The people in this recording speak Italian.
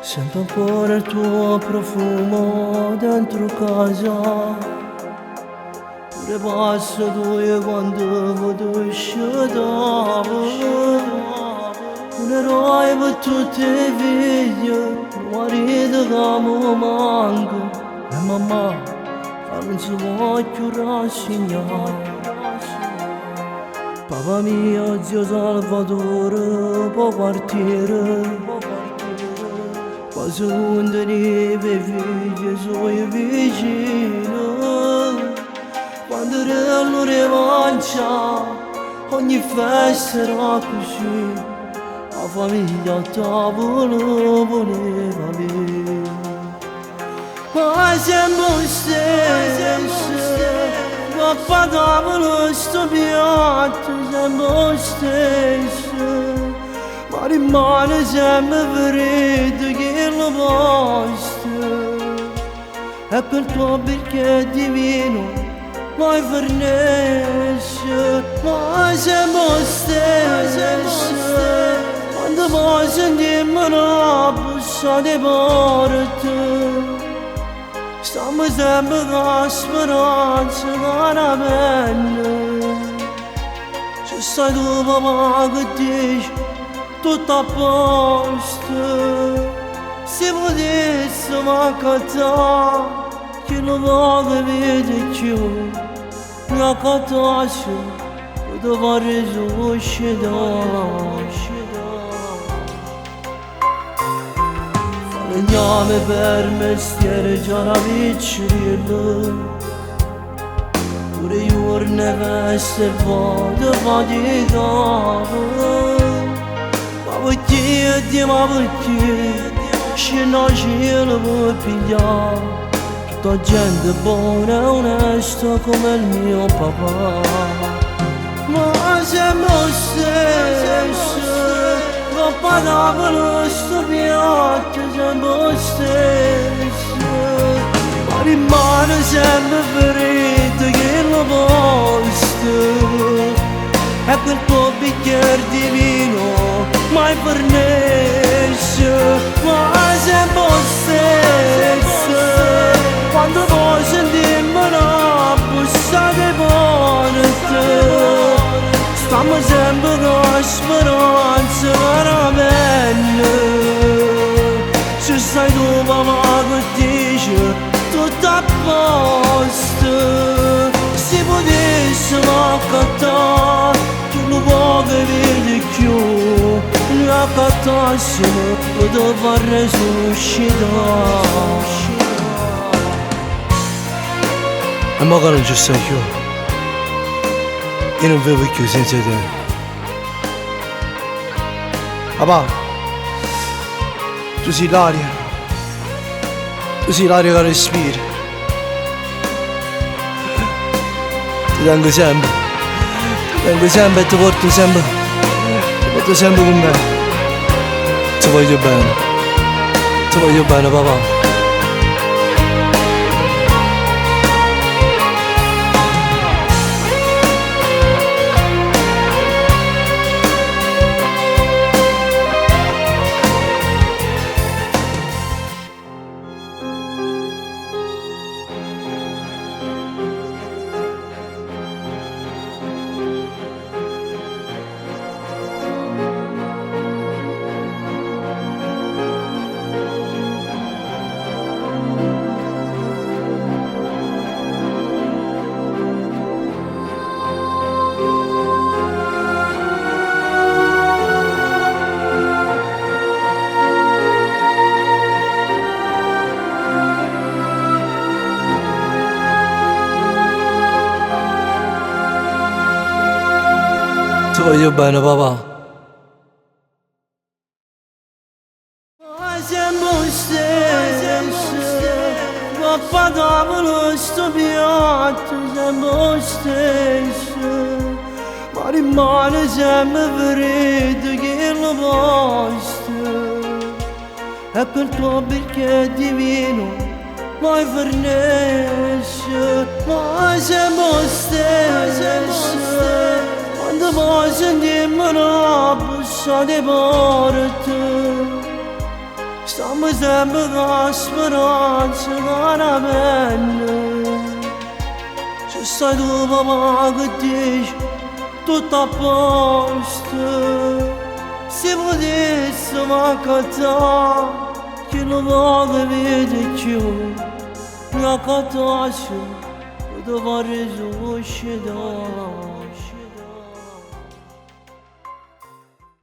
Sento ancora il tuo profumo dentro casa. Pure passo due quando vado uscitavo. Un eroe per tutte le figlie, un marito che mi manca. E mamma, che non si può più rassegnare. Papà mio, zio Salvatore, può partire. Quasi non teneva figli suoi vicini. Quando era la revancia, ogni festa era così. La famiglia al tavolo voleva bere. Ma siamo stessi, papà tavolo sto piatto, siamo stessi. Ma rimane sempre freddo che lo posto. E per il tuo bicchiere di vino mai fornisce. Ma siamo stessi, quando poi sentiamo una bussa di porte. Stiamo sempre con speranza, con la penna. Ci stai tu papà che dici tutto a posto. Se potessimo accattare che non voglio vedere più, mi accattassi per dover risuscitare. Falegname per mestiere già una piccerella, pure io ne veste e vado faticare. Ma perché se non ce la puoi pigliare? Tutta gente buona e onesta come il mio papà. Ma siamo stessi, papà tavolo sto piatto, siamo stessi. Ma rimane sempre freddo che lo posto. E quel tuo bicchiere di vino mai fornisce. Ma siamo stessi, quando poi sentiamo una bussa di porte. Stiamo sempre con speranza veramente. Se sei tu mamma che dici tutto a posto. Se potessimo accattare che non voglio vedere più, noi accattassimo per dover risuscitare. E mo che non ci sei più, io non vivo più senza te. Papà, tu sei l'aria, tu sei l'aria che respiri. Ti tengo sempre e ti porto sempre con me. Ti voglio bene papà. Ti voglio bene papà. Ma siamo stessi, papà tavolo sto piatto, siamo stessi. Ma rimane sempre freddo che lo posto. E per il tuo bicchiere di vino mai fornisce. Ma siamo stessi, quando poi sentiamo una bussa di porte. Siamo sempre con speranza cara bella. Ci stai tu papà che dici tutto a posto. Se potessi mancare che non voglio vedere più, mi accatassi, potevo risuscitare.